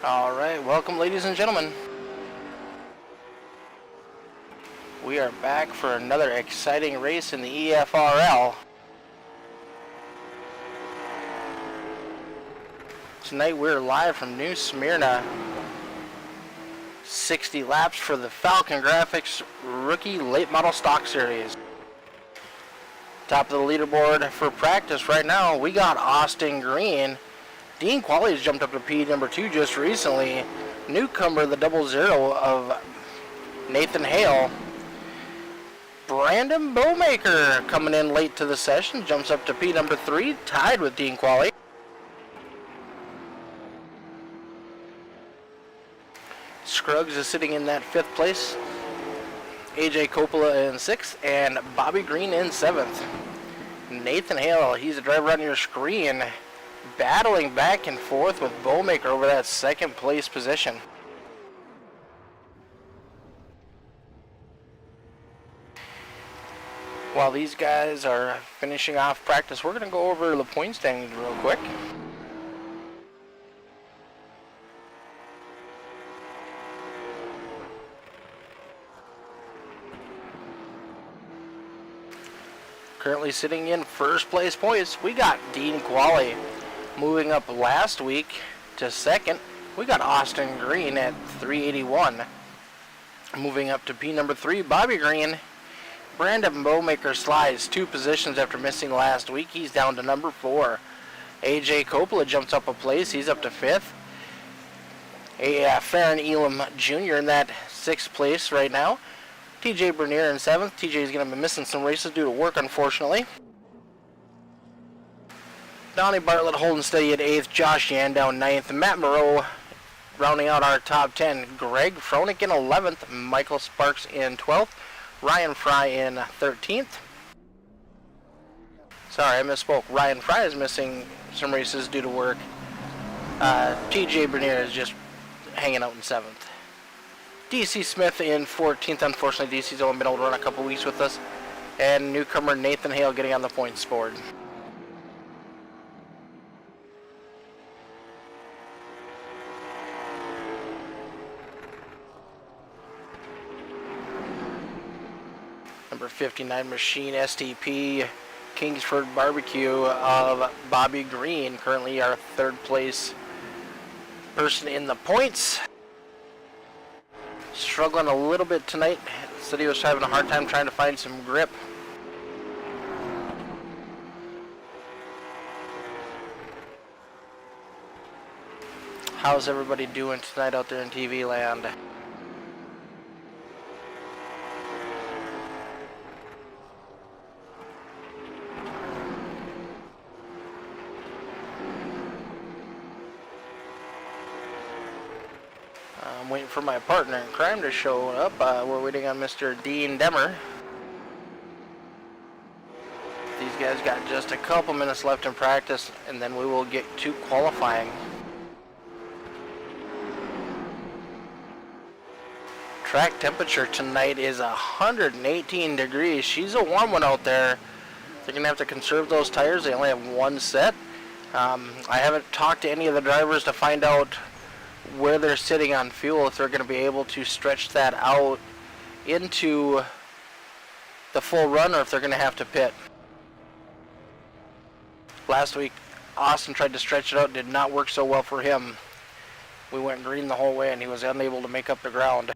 Alright, welcome ladies and gentlemen. We are back for another exciting race in the EFRL. Tonight we're live from New Smyrna. 60 laps for the FALCONGRAFIX Rookie Late Model Stock Series. Top of the leaderboard for practice right now, we got Austin Green. Dean Qualley's jumped up to P number 2 just recently. Newcomer, the 00 of Nathan Hale. Brandon Bowmaker coming in late to the session, jumps up to P number 3, tied with Dean Qualley. Scruggs is sitting in that 5th place. AJ Coppola in 6th, and Bobby Green in 7th. Nathan Hale, he's the driver on your screen, battling back and forth with Bowmaker over that 2nd place position. While these guys are finishing off practice, we're going to go over the point standings real quick. Currently sitting in 1st place points, we got Dean Qualley. Moving up last week to 2nd, we got Austin Green at 381. Moving up to P number 3, Bobby Green. Brandon Bowmaker slides 2 positions after missing last week. He's down to number 4. AJ Coppola jumps up a place. He's up to 5th. Farron Elam Jr. in that 6th place right now. TJ Bernier in 7th. TJ is going to be missing some races due to work, unfortunately. Donnie Bartlett holding steady at 8th. Josh Yandow 9th. Matt Moreau rounding out our top 10. Greg Froelich in 11th. Michael Sparks in 12th. Ryan Fry in 13th. Sorry, I misspoke. Ryan Fry is missing some races due to work. TJ Bernier is just hanging out in 7th. DC Smith in 14th. Unfortunately, DC's only been able to run a couple weeks with us. And newcomer Nathan Hale getting on the points board. Number 59 Machine STP Kingsford Barbecue of Bobby Green, currently our 3rd place person in the points. Struggling a little bit tonight. Said he was having a hard time trying to find some grip. How's everybody doing tonight out there in TV land? I'm waiting for my partner in crime to show up. We're waiting on Mr. Dean Demmer. These guys got just a couple minutes left in practice, and then we will get to qualifying. Track temperature tonight is 118 degrees. She's a warm one out there. They're going to have to conserve those tires. They only have 1 set. I haven't talked to any of the drivers to find out where they're sitting on fuel, if they're going to be able to stretch that out into the full run or if they're going to have to pit. Last week, Austin tried to stretch it out, did not work so well for him. We went green the whole way and he was unable to make up the ground.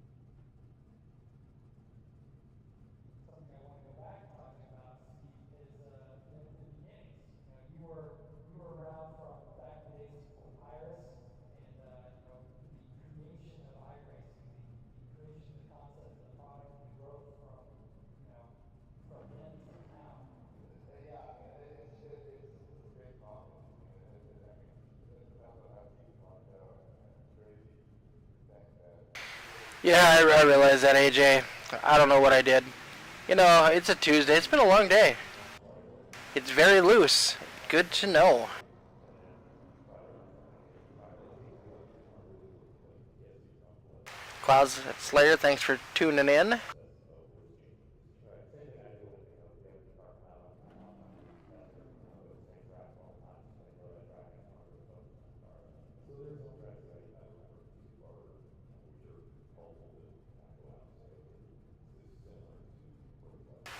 Yeah, I realize that, AJ. I don't know what I did. You know, it's a Tuesday. It's been a long day. It's very loose. Good to know. Clouds Slayer, thanks for tuning in.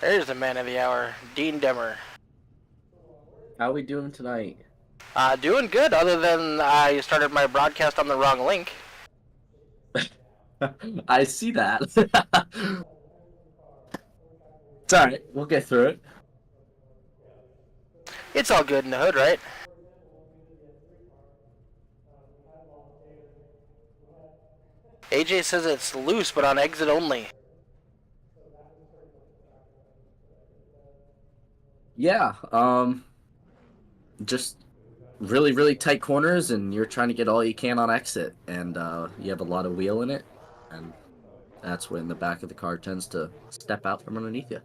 There's the man of the hour, Dean Demmer. How are we doing tonight? Doing good, other than I started my broadcast on the wrong link. I see that. It's alright, we'll get through it. It's all good in the hood, right? AJ says it's loose, but on exit only. Yeah, just really, really tight corners, and you're trying to get all you can on exit, and you have a lot of wheel in it, and that's when the back of the car tends to step out from underneath you.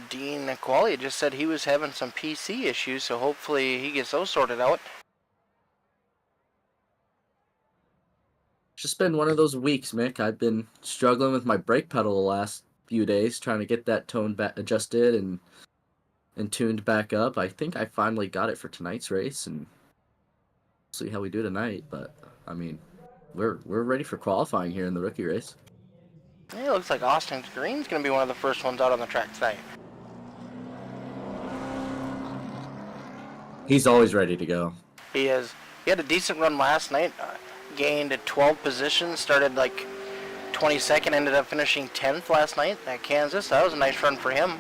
Dean Qualley just said he was having some PC issues, so hopefully he gets those sorted out. It's just been one of those weeks, Mick. I've been struggling with my brake pedal the last few days, trying to get that tone adjusted and tuned back up. I think I finally got it for tonight's race, and see how we do tonight. But I mean, we're ready for qualifying here in the rookie race. It looks like Austin Green's going to be one of the first ones out on the track tonight. He's always ready to go. He is. He had a decent run last night. Gained 12 positions. Started like 22nd. Ended up finishing 10th last night at Kansas. That was a nice run for him.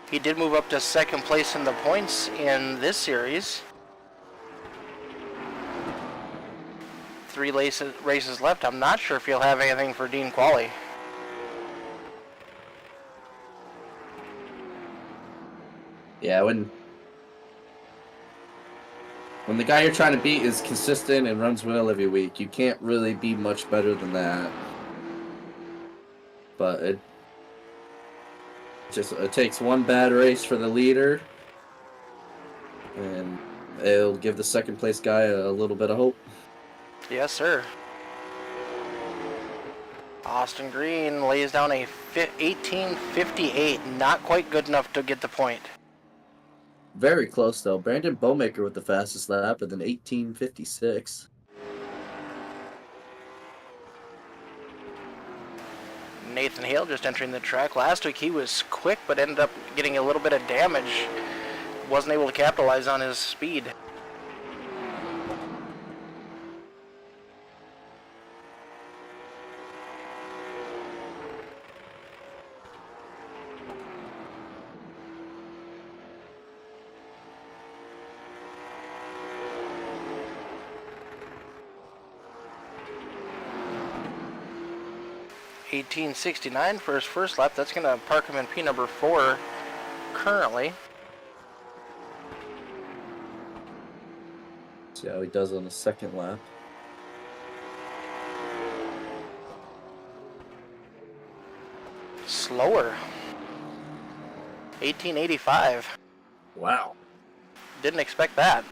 He did move up to second place in the points in this series. 3 races left. I'm not sure if he'll have anything for Dean Qualley. Yeah, when the guy you're trying to beat is consistent and runs well every week, you can't really be much better than that. But it takes one bad race for the leader, and it'll give the second place guy a little bit of hope. Yes, sir. Austin Green lays down a 18:58. Not quite good enough to get the point. Very close, though. Brandon Bowmaker with the fastest lap with an 18:56. Nathan Hale just entering the track. Last week he was quick, but ended up getting a little bit of damage. Wasn't able to capitalize on his speed. $18.69 for his first lap. That's going to park him in P number 4 currently. See how he does on the second lap. Slower. 18.85. Wow. Didn't expect that.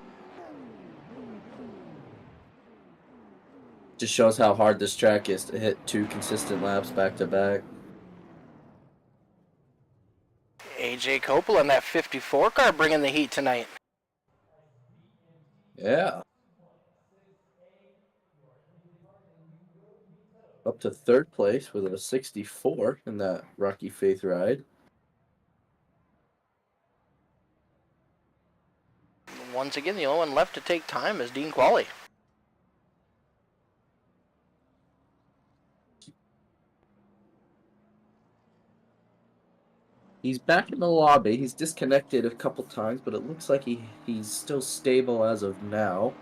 Just shows how hard this track is to hit 2 consistent laps back to back. AJ Coppola in that 54 car bringing the heat tonight. Yeah. Up to third place with a 64 in that Rocky Faith ride. Once again, the only one left to take time is Dean Qualley. He's back in the lobby. He's disconnected a couple times, but it looks like he's still stable as of now.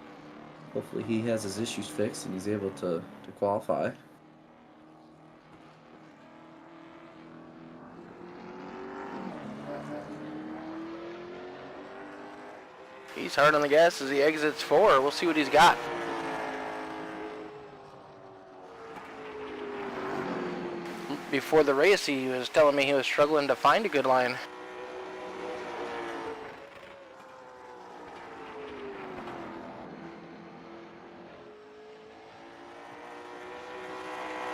Hopefully he has his issues fixed and he's able to qualify. He's hard on the gas as he exits 4. We'll see what he's got. Before the race, he was telling me he was struggling to find a good line.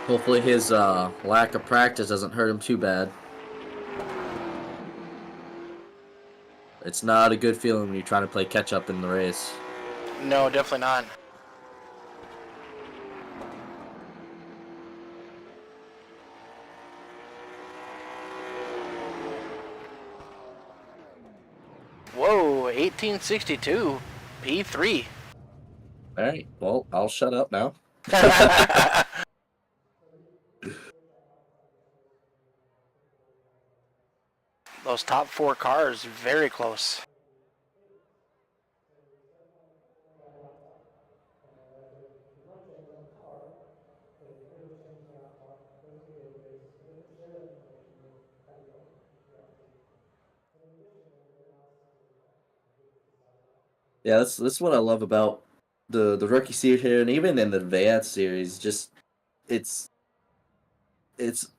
Hopefully his lack of practice doesn't hurt him too bad. It's not a good feeling when you're trying to play catch up in the race. No, definitely not. Whoa, 1862, P3. All right. Well, I'll shut up now. Those top 4 cars, very close. Yeah, that's what I love about the rookie series here, and even in the advanced series. Just it's it's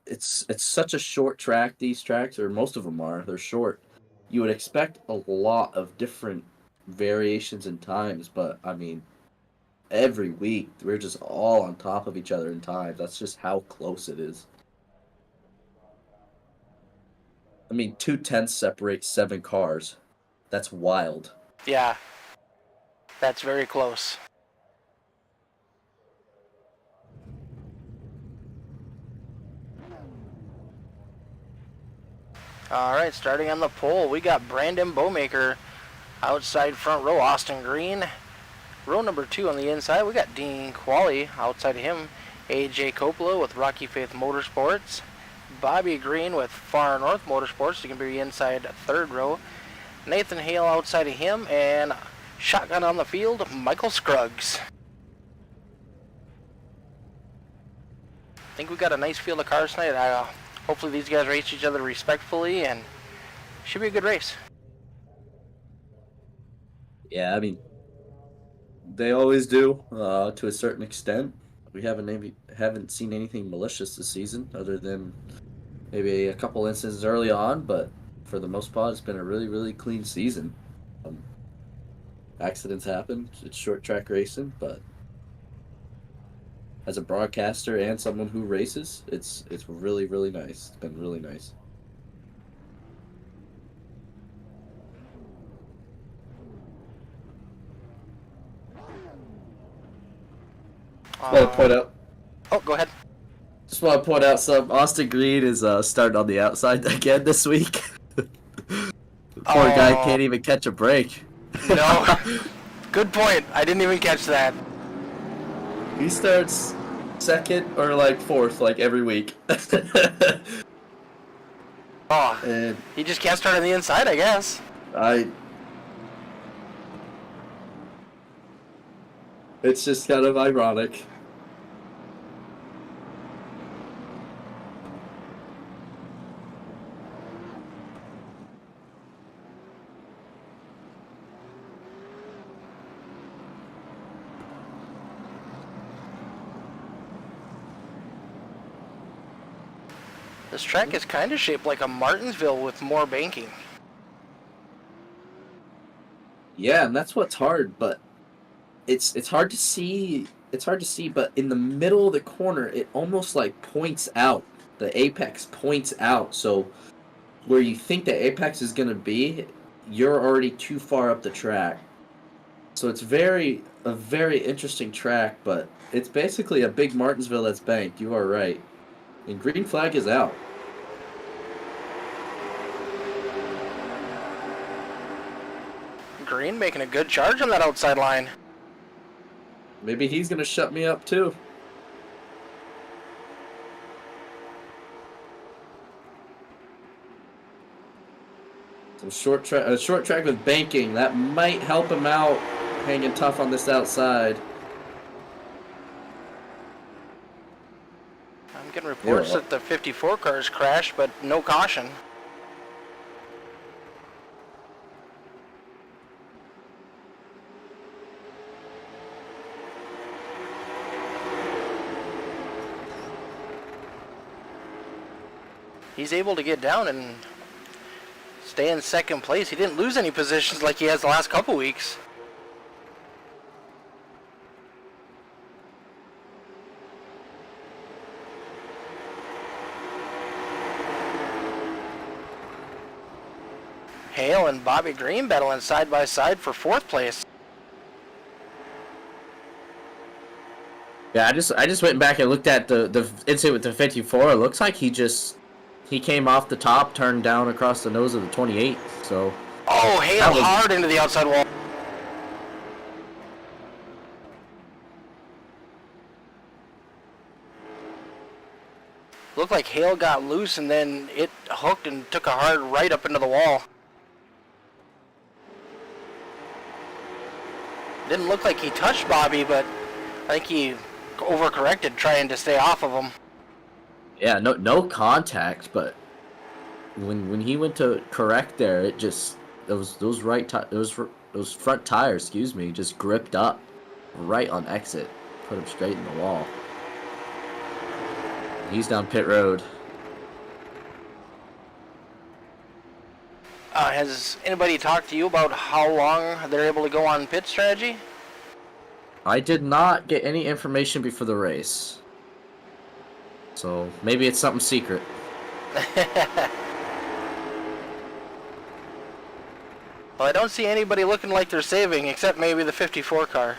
such a short track. These tracks, or most of them are, they're short. You would expect a lot of different variations in times, but I mean, every week we're just all on top of each other in times. That's just how close it is. I mean, 2/10 separate 7 cars. That's wild. Yeah, that's very close. All right, starting on the pole, we got Brandon Bowmaker outside front row, Austin Green. Row number 2 on the inside, we got Dean Qualley outside of him, AJ Coppola with Rocky Faith Motorsports, Bobby Green with Far North Motorsports, he can be inside 3rd row, Nathan Hale outside of him, and shotgun on the field, Michael Scruggs. I think we got a nice field of cars tonight. Hopefully these guys race each other respectfully, and should be a good race. Yeah, I mean, they always do, to a certain extent. We haven't seen anything malicious this season, other than maybe a couple instances early on. But for the most part, it's been a really, really clean season. Accidents happen. It's short track racing, but as a broadcaster and someone who races, it's really, really nice. It's been really nice. Want to point out. Oh, go ahead. Just want to point out some. Austin Green is starting on the outside again this week. Poor guy can't even catch a break. No. Good point. I didn't even catch that. He starts 2nd or like 4th like every week. Oh, And he just can't start on the inside, I guess. It's just kind of ironic. This track is kind of shaped like a Martinsville with more banking. Yeah, and that's what's hard, but it's hard to see. It's hard to see, but in the middle of the corner, it almost like points out. The apex points out, so where you think the apex is going to be, you're already too far up the track. So it's a very interesting track, but it's basically a big Martinsville that's banked. You are right. And green flag is out. Green making a good charge on that outside line. Maybe he's going to shut me up too. Some short track with banking. That might help him out, hanging tough on this outside. I'm getting reports that the 54 cars crashed, but no caution. He's able to get down and stay in 2nd place. He didn't lose any positions like he has the last couple weeks. Hale and Bobby Green battling side by side for 4th place. Yeah, I just went back and looked at the incident with the 54. It looks like he came off the top, turned down across the nose of the 28. So Oh, Hale That was- hard into the outside wall. Looked like Hale got loose and then it hooked and took a hard right up into the wall. Didn't look like he touched Bobby, but I think he overcorrected trying to stay off of him. Yeah, no contact, but when he went to correct there, it just those front tires, excuse me, just gripped up right on exit, put him straight in the wall. He's down pit road. Has anybody talked to you about how long they're able to go on pit strategy? I did not get any information before the race, so maybe it's something secret. Well, I don't see anybody looking like they're saving, except maybe the 54 car.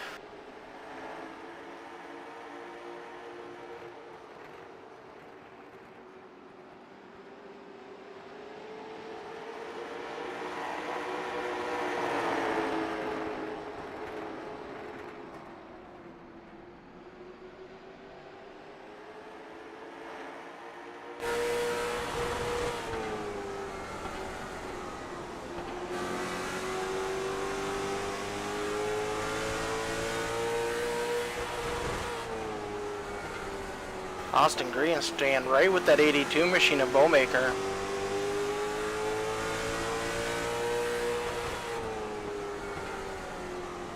Austin Green staying right with that 82 machine of Bowmaker.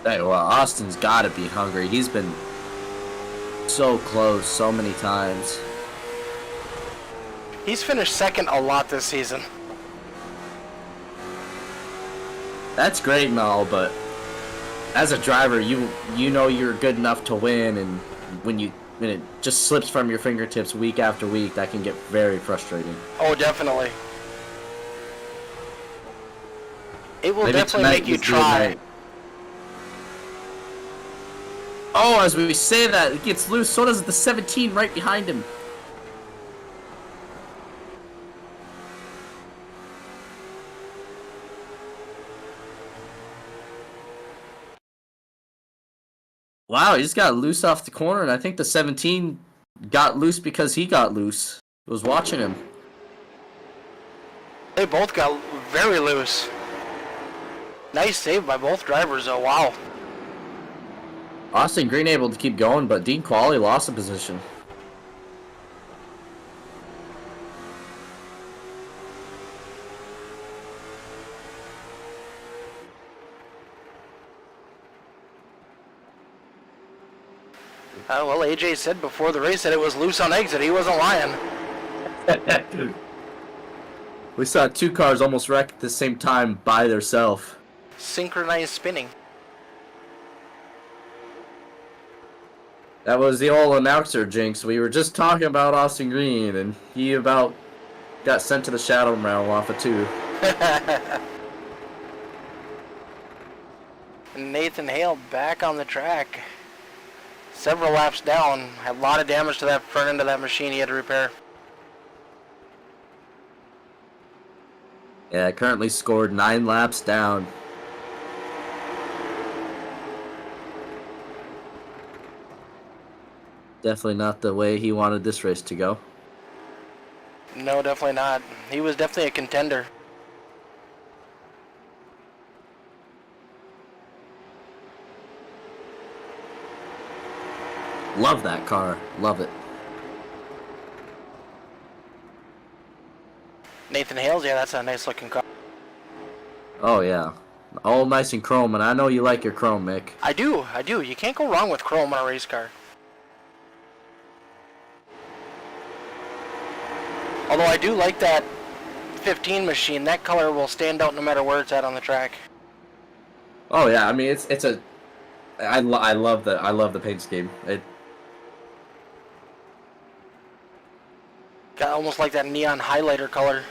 Hey, well, Austin's got to be hungry. He's been so close so many times. He's finished second a lot this season. That's great and all, but as a driver, you know you're good enough to win, and when it just slips from your fingertips week after week, that can get very frustrating. Oh, definitely. It will Maybe definitely tonight make you is the try. night. Oh, as we say that, it gets loose. So does the 17 right behind him. Wow, he just got loose off the corner, and I think the 17 got loose because he got loose. Was watching him. They both got very loose. Nice save by both drivers, though. Wow. Austin Green able to keep going, but Dean Qualley lost the position. Well, AJ said before the race that it was loose on exit. He wasn't lying. We saw two cars almost wreck at the same time by themselves. Synchronized spinning. That was the old announcer jinx. We were just talking about Austin Green, and he about got sent to the shadow realm off of two. Nathan Hale back on the track. Several laps down. Had a lot of damage to that front end of that machine he had to repair. Yeah, currently scored 9 laps down. Definitely not the way he wanted this race to go. No, definitely not. He was definitely a contender. Love that car. Love it. Nathan Hale's, yeah, that's a nice looking car. Oh, yeah. All nice and chrome, and I know you like your chrome, Mick. I do. You can't go wrong with chrome on a race car. Although I do like that 15 machine. That color will stand out no matter where it's at on the track. Oh, yeah. I mean, it's a... I love the paint scheme. Got almost like that neon highlighter color.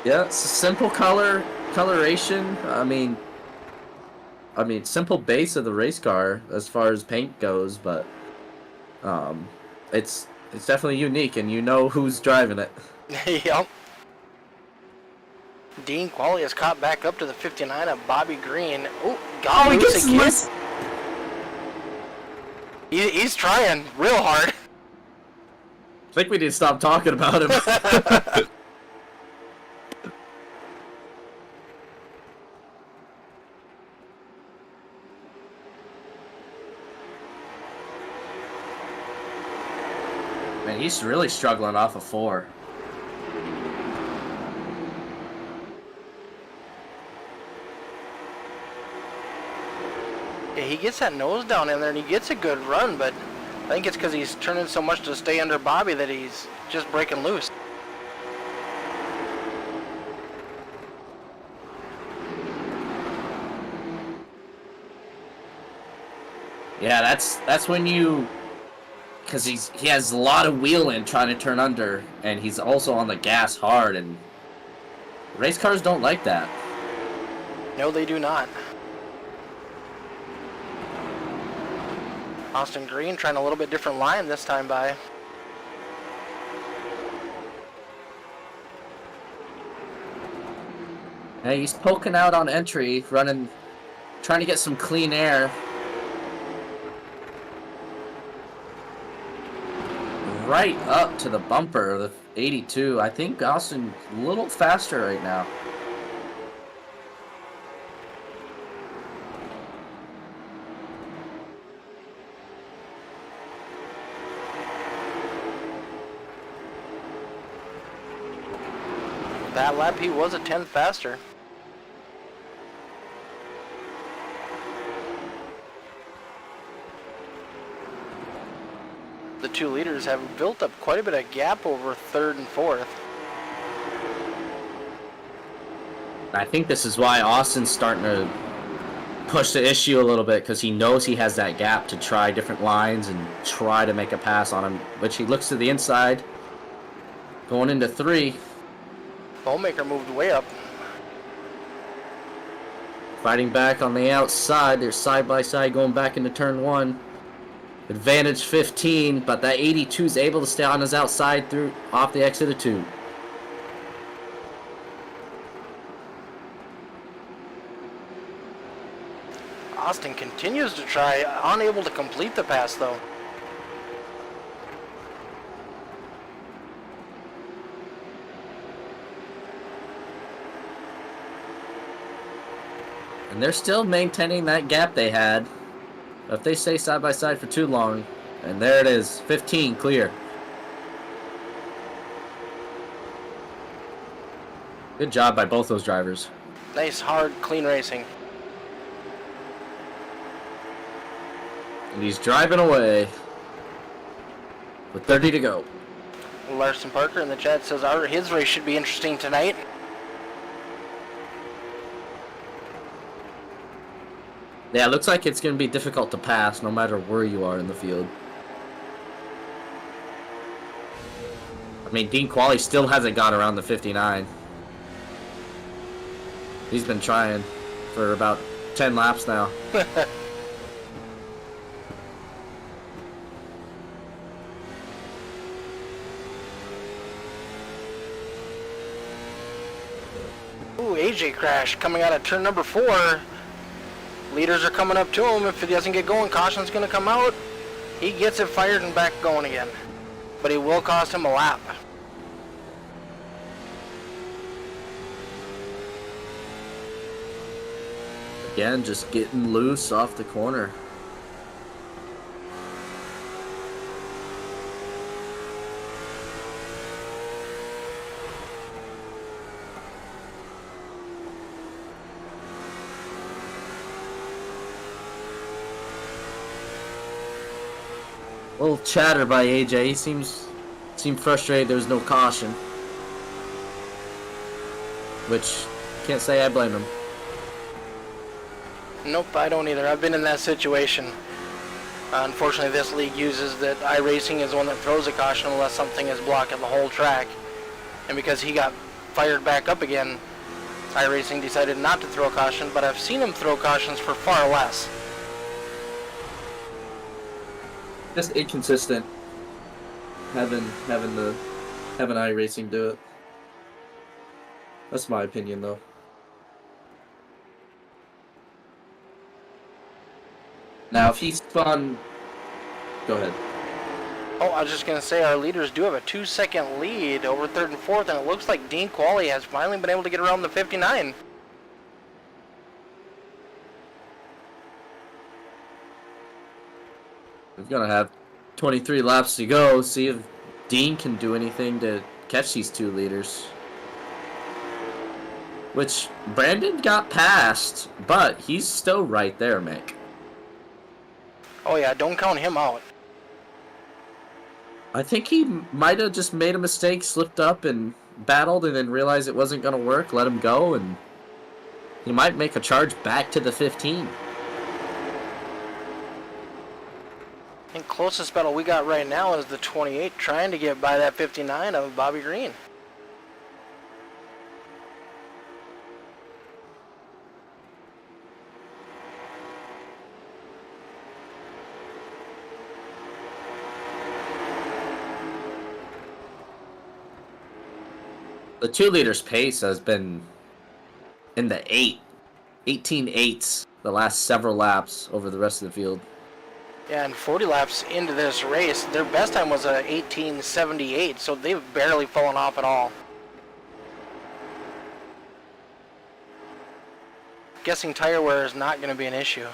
Yeah, it's a simple coloration. I mean, simple base of the race car as far as paint goes, but it's definitely unique, and you know who's driving it. Yep. Dean Qualley is caught back up to the 59 of Bobby Green. Oh, Oh, got he loose gets again. loose. He's trying real hard. I think we need to stop talking about him. Man, he's really struggling off of 4. Yeah, he gets that nose down in there and he gets a good run, but I think it's because he's turning so much to stay under Bobby that he's just breaking loose. Yeah, that's when you, because he has a lot of wheeling trying to turn under, and he's also on the gas hard, and race cars don't like that. No, they do not. Austin Green trying a little bit different line this time by. Yeah, he's poking out on entry, running, trying to get some clean air. Right up to the bumper of the 82. I think Austin's a little faster right now. That lap he was a 10th faster. The two leaders have built up quite a bit of gap over 3rd and 4th. I think this is why Austin's starting to push the issue a little bit, because he knows he has that gap to try different lines and try to make a pass on him, which he looks to the inside. Going into 3. Bowmaker moved way up. Fighting back on the outside. They're side by side going back into turn 1. Advantage 15, but that 82 is able to stay on his outside through off the exit of 2. Austin continues to try, unable to complete the pass though. And they're still maintaining that gap they had. If they stay side by side for too long, and there it is, 15 clear. Good job by both those drivers. Nice, hard, clean racing. And he's driving away with 30 to go. Larson Parker in the chat says his race should be interesting tonight. Yeah, it looks like it's going to be difficult to pass no matter where you are in the field. I mean, Dean Qualley still hasn't got around the 59. He's been trying for about 10 laps now. Ooh, AJ crash coming out of turn number 4. Leaders are coming up to him. If he doesn't get going, caution's going to come out. He gets it fired and back going again. But it will cost him a lap. Again, just getting loose off the corner. A little chatter by AJ. He seemed frustrated there was no caution. Which, can't say I blame him. Nope, I don't either. I've been in that situation. Unfortunately, this league uses that iRacing is the one that throws a caution unless something is blocking the whole track. And because he got fired back up again, iRacing decided not to throw a caution, but I've seen him throw cautions for far less. Just inconsistent. Having iRacing do it. That's my opinion, though. Now, if he spun... Go ahead. Oh, I was just going to say our leaders do have a 2-second lead over third and fourth, and it looks like Dean Qualley has finally been able to get around the 59. We're going to have 23 laps to go. See if Dean can do anything to catch these two leaders. Which, Brandon got past, but he's still right there, Mick. Oh yeah, don't count him out. I think he might have just made a mistake, slipped up, and battled, and then realized it wasn't going to work, let him go, and he might make a charge back to the 15. I think closest battle we got right now is the 28, trying to get by that 59 of Bobby Green. The 2 liters pace has been in the 18.8s the last several laps over the rest of the field. Yeah, and 40 laps into this race, their best time was a 18:78, so they've barely fallen off at all. Guessing tire wear is not going to be an issue.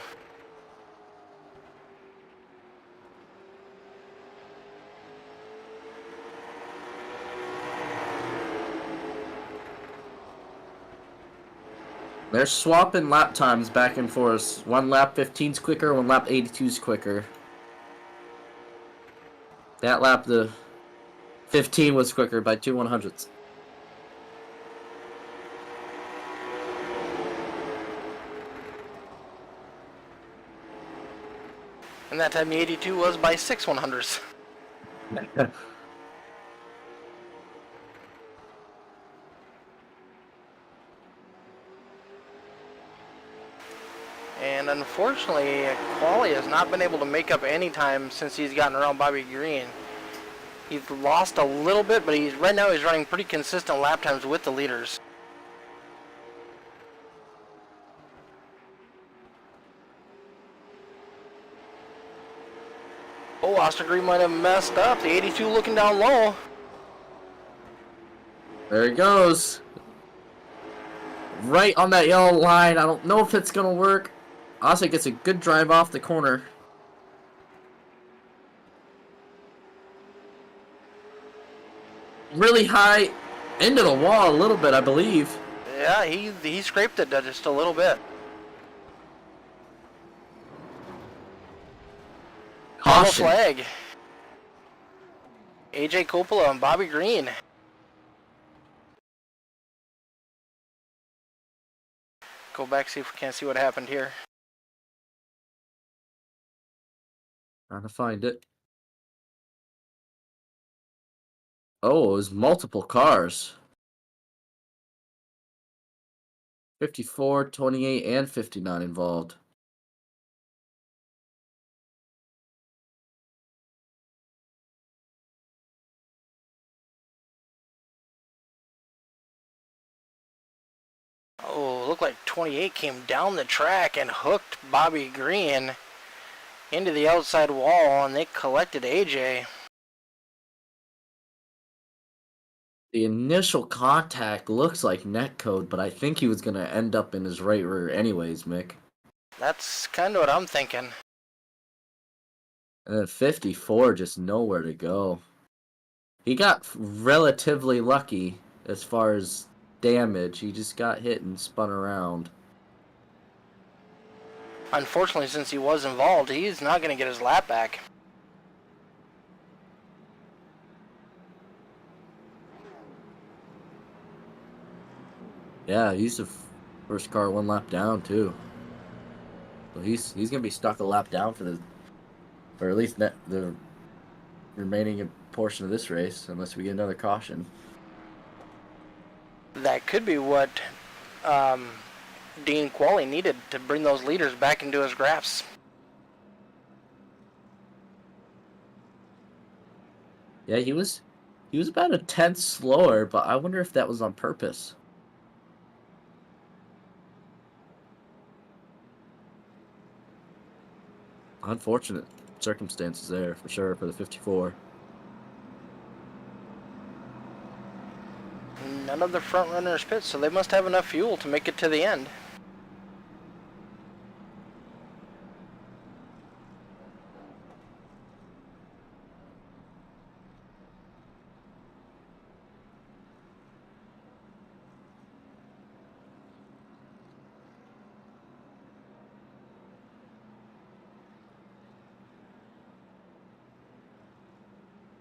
They're swapping lap times back and forth. One lap 15's quicker, one lap 82's quicker. That lap, the 15 was quicker by 2 100ths. And that time the 82 was by 6 100ths. And unfortunately, Qualley has not been able to make up any time since he's gotten around Bobby Green. He's lost a little bit, but right now he's running pretty consistent lap times with the leaders. Oh, Austin Green might have messed up. The 82 looking down low. There he goes. Right on that yellow line. I don't know if it's going to work. Austin gets a good drive off the corner. Really high into the wall a little bit, I believe. Yeah, he scraped it just a little bit. Caution. Flag. AJ Coppola and Bobby Green. Go back, see if we can't see what happened here. Trying to find it. Oh, it was multiple cars. 54, 28, and 59 involved. Oh, looked like 28 came down the track and hooked Bobby Green into the outside wall, and they collected AJ. The initial contact looks like netcode, but I think he was going to end up in his right rear anyways, Mick. That's kind of what I'm thinking. And then 54, just nowhere to go. He got relatively lucky as far as damage. He just got hit and spun around. Unfortunately, since he was involved, he's not going to get his lap back. Yeah, he's the first car 1 lap down too. So he's gonna be stuck a lap down for at least the remaining portion of this race, unless we get another caution. That could be what Dean Qualley needed to bring those leaders back into his grasp. Yeah, he was about a tenth slower, but I wonder if that was on purpose. unfortunate circumstances there for sure for the 54. None of the front runners pit, so they must have enough fuel to make it to the end.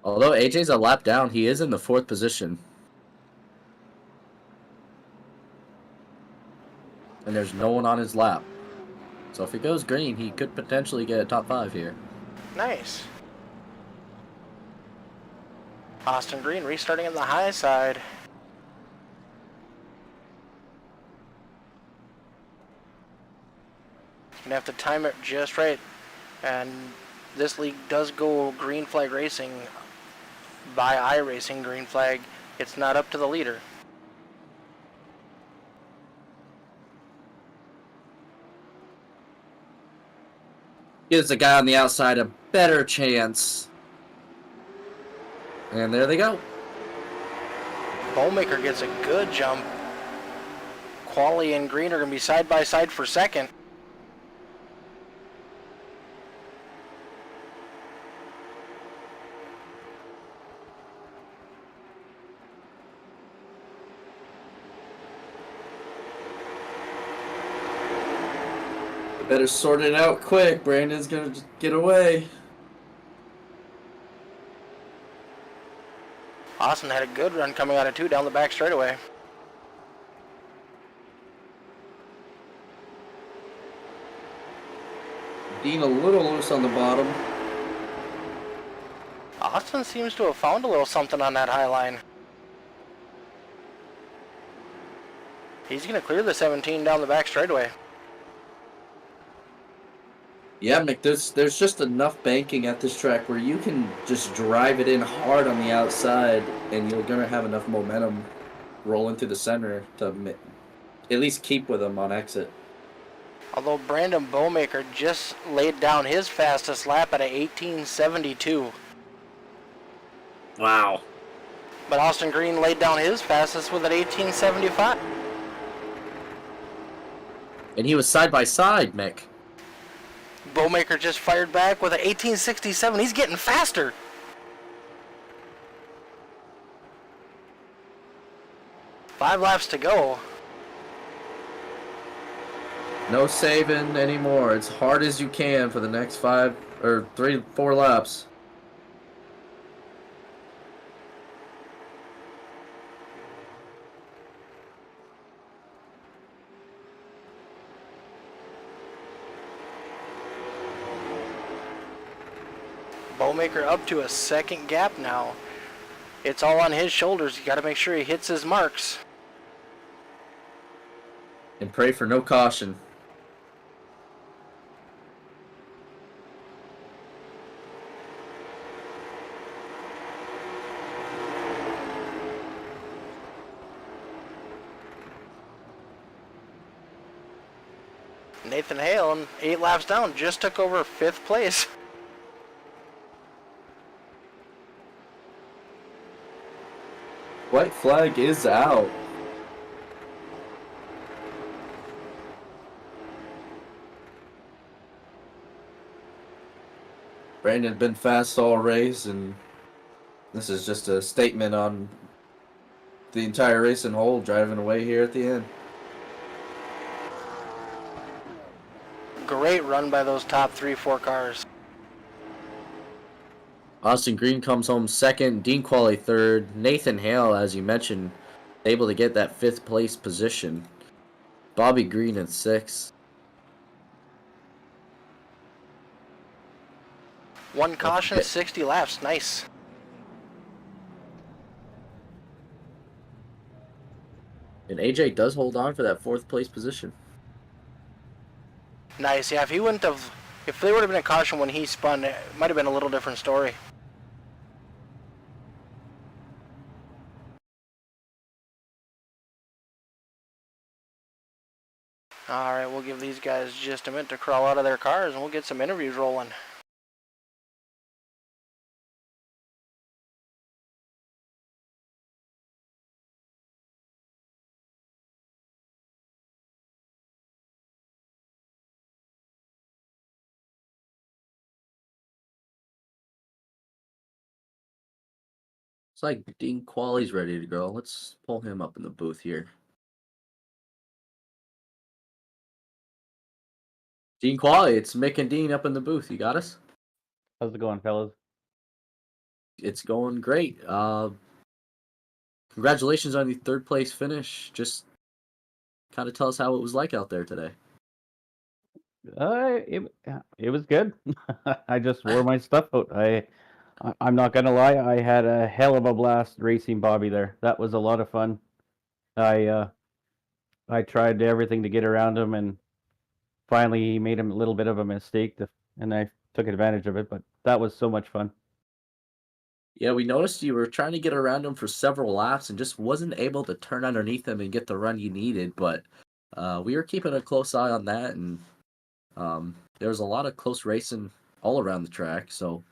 Although AJ's a lap down, he is in the 4th position. And there's no one on his lap. So if he goes green, he could potentially get a top 5 here. Nice. Austin Green restarting on the high side. Gonna have to time it just right. And this league does go green flag racing by iRacing green flag. It's not up to the leader. Gives the guy on the outside a better chance. And there they go. Bowmaker gets a good jump. Quali and Green are going to be side by side for second. Better sort it out quick. Brandon's gonna just get away. Austin had a good run coming out of 2 down the back straightaway. Dean a little loose on the bottom. Austin seems to have found a little something on that high line. He's going to clear the 17 down the back straightaway. Yeah, Mick, there's just enough banking at this track where you can just drive it in hard on the outside, and you're gonna have enough momentum rolling through the center to at least keep with them on exit. Although Brandon Bowmaker just laid down his fastest lap at a 18:72. Wow. But Austin Green laid down his fastest with an 18:75. And he was side by side, Mick. Bowmaker just fired back with an 18:67. He's getting faster. Five laps to go. No saving anymore. It's hard as you can for the next 4 laps. Bowmaker up to a second gap now. It's all on his shoulders. You got to make sure he hits his marks. And pray for no caution. Nathan Hale, 8 laps down, just took over 5th place. White flag is out. Brandon had been fast all race, and this is just a statement on the entire race and whole, driving away here at the end. Great run by those top 3-4 cars. Austin Green comes home second, Dean Qualley third, Nathan Hale, as you mentioned, able to get that 5th place position. Bobby Green in 6th. One caution, 60 laps. Nice. And AJ does hold on for that 4th place position. Nice. Yeah, if he wouldn't have, if there would have been a caution when he spun, it might have been a little different story. Alright, we'll give these guys just a minute to crawl out of their cars and we'll get some interviews rolling. It's like Dean Qualley's ready to go. Let's pull him up in the booth here. Dean Qualley, it's Mick and Dean up in the booth. You got us? How's it going, fellas? It's going great. Congratulations on your third place finish. Just kind of tell us how it was like out there today. It was good. I just wore my stuff out. I'm not gonna lie. I had a hell of a blast racing Bobby there. That was a lot of fun. I tried everything to get around him, and finally he made a little bit of a mistake, and I took advantage of it. But that was so much fun. Yeah, we noticed you were trying to get around him for several laps and just wasn't able to turn underneath him and get the run you needed. But we were keeping a close eye on that, and there was a lot of close racing all around the track. So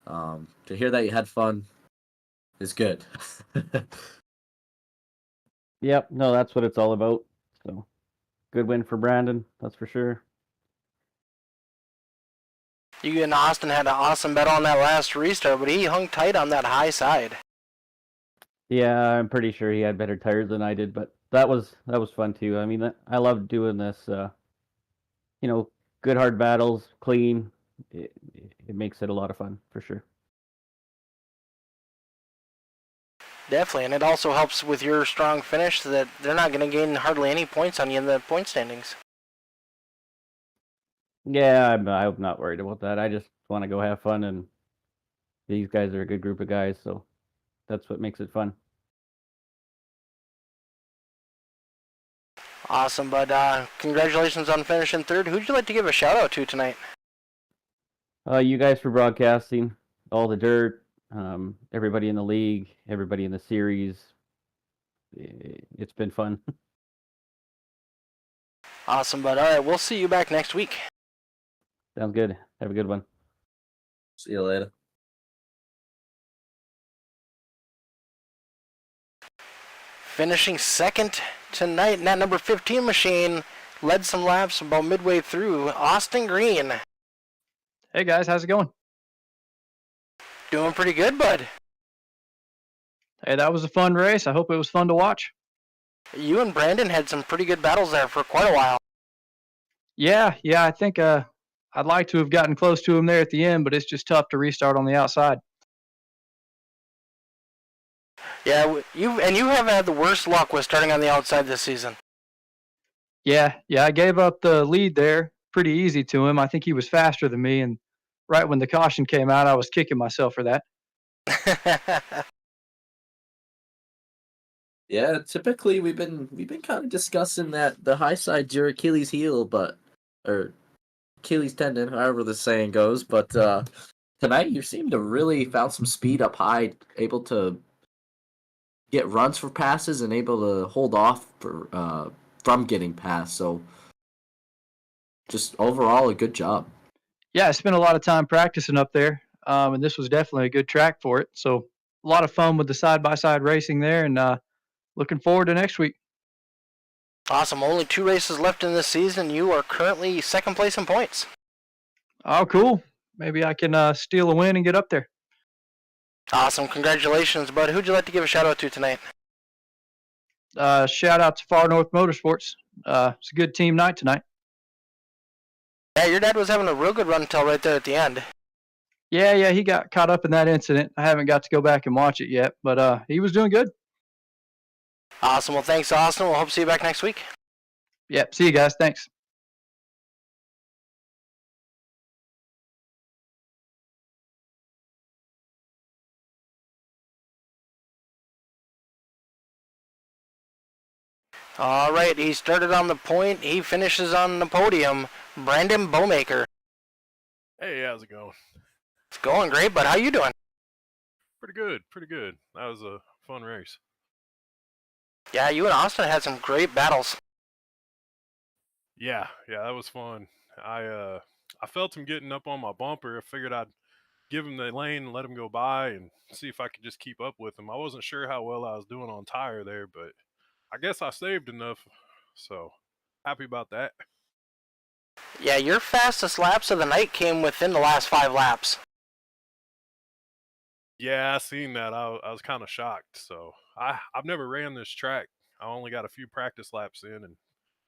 to hear that you had fun is good. Yep. No, that's what it's all about. So, good win for Brandon. That's for sure. You and Austin had an awesome battle on that last restart, but he hung tight on that high side. Yeah, I'm pretty sure he had better tires than I did, but that was fun too. I mean, I love doing this. Good hard battles, clean. It makes it a lot of fun for sure. Definitely, and it also helps with your strong finish so that they're not going to gain hardly any points on you in the point standings. Yeah, I'm not worried about that. I just want to go have fun, and these guys are a good group of guys, so that's what makes it fun. Awesome, bud. Congratulations on finishing third. Who'd you like to give a shout out to tonight? You guys for broadcasting, all the dirt, everybody in the league, everybody in the series. It's been fun. Awesome, bud. All right, we'll see you back next week. Sounds good. Have a good one. See you later. Finishing second tonight in that number 15 machine, led some laps about midway through, Austin Green. Hey guys, how's it going? Doing pretty good, bud. Hey, that was a fun race. I hope it was fun to watch. You and Brandon had some pretty good battles there for quite a while. Yeah, I think I'd like to have gotten close to him there at the end, but it's just tough to restart on the outside. Yeah, you haven't had the worst luck with starting on the outside this season. Yeah, I gave up the lead there pretty easy to him. I think he was faster than me, and right when the caution came out, I was kicking myself for that. Yeah, typically we've been kind of discussing that the high side's your Achilles heel, or Achilles tendon, however the saying goes. But tonight you seem to really found some speed up high, able to get runs for passes and able to hold off from getting past. So just overall a good job. Yeah, I spent a lot of time practicing up there, and this was definitely a good track for it. So a lot of fun with the side-by-side racing there, and looking forward to next week. Awesome. Only 2 races left in this season. You are currently second place in points. Oh, cool. Maybe I can steal a win and get up there. Awesome. Congratulations, bud. Who'd you like to give a shout out to tonight? Shout out to Far North Motorsports. It's a good team night tonight. Yeah, your dad was having a real good run until right there at the end. Yeah, he got caught up in that incident. I haven't got to go back and watch it yet, but he was doing good. Awesome. Well, thanks, Austin. We'll hope to see you back next week. Yep, see you guys. Thanks. All right, he started on the point. He finishes on the podium. Brandon Bowmaker. Hey, how's it going? It's going great, but how you doing? Pretty good, pretty good. That was a fun race. Yeah, you and Austin had some great battles. Yeah, that was fun. I felt him getting up on my bumper. I figured I'd give him the lane and let him go by and see if I could just keep up with him. I wasn't sure how well I was doing on tire there, but I guess I saved enough, so happy about that. Yeah, your fastest laps of the night came within the last 5 laps. Yeah, I seen that. I was kind of shocked. So I've never ran this track. I only got a few practice laps in, and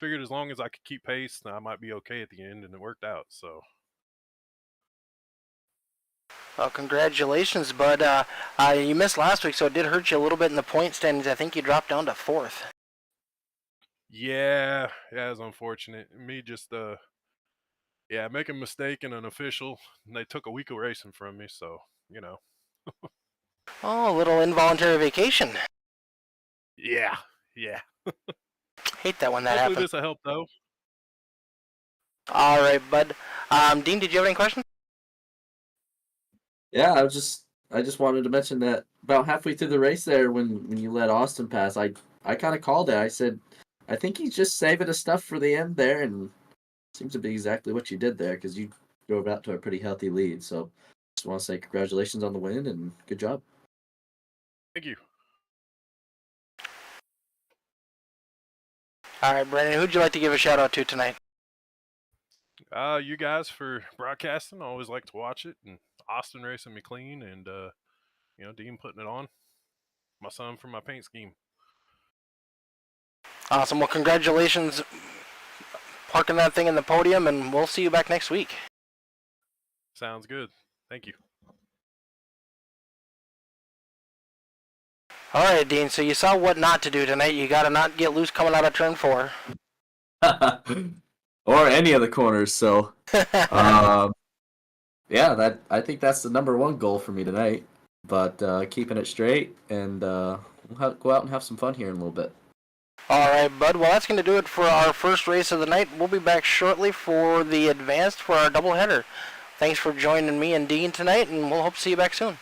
figured as long as I could keep pace, I might be okay at the end, and it worked out. So Well, congratulations, bud. You missed last week, so it did hurt you a little bit in the point standings. I think you dropped down to 4th. yeah, it's unfortunate. Me just making a mistake in an official, and they took a week of racing from me. So you know, Oh, a little involuntary vacation. yeah. Hate that when that Hopefully happens. this will help though. All right, bud. Dean, did you have any questions? Yeah, I just wanted to mention that about halfway through the race there, when you let Austin pass, I kind of called it. I said, I think he's just saving his stuff for the end there, and it seems to be exactly what you did there because you drove out to a pretty healthy lead. So, just want to say congratulations on the win and good job. Thank you. All right, Brandon, who'd you like to give a shout out to tonight? You guys for broadcasting. I always like to watch it, and Austin racing me clean, and Dean putting it on. My son for my paint scheme. Awesome. Well, congratulations parking that thing in the podium, and we'll see you back next week. Sounds good. Thank you. All right, Dean, so you saw what not to do tonight. You got to not get loose coming out of turn 4. Or any of the corners. So, yeah, I think that's the #1 goal for me tonight. But keeping it straight, and we'll go out and have some fun here in a little bit. All right, bud. Well, that's going to do it for our first race of the night. We'll be back shortly for the advanced for our doubleheader. Thanks for joining me and Dean tonight, and we'll hope to see you back soon.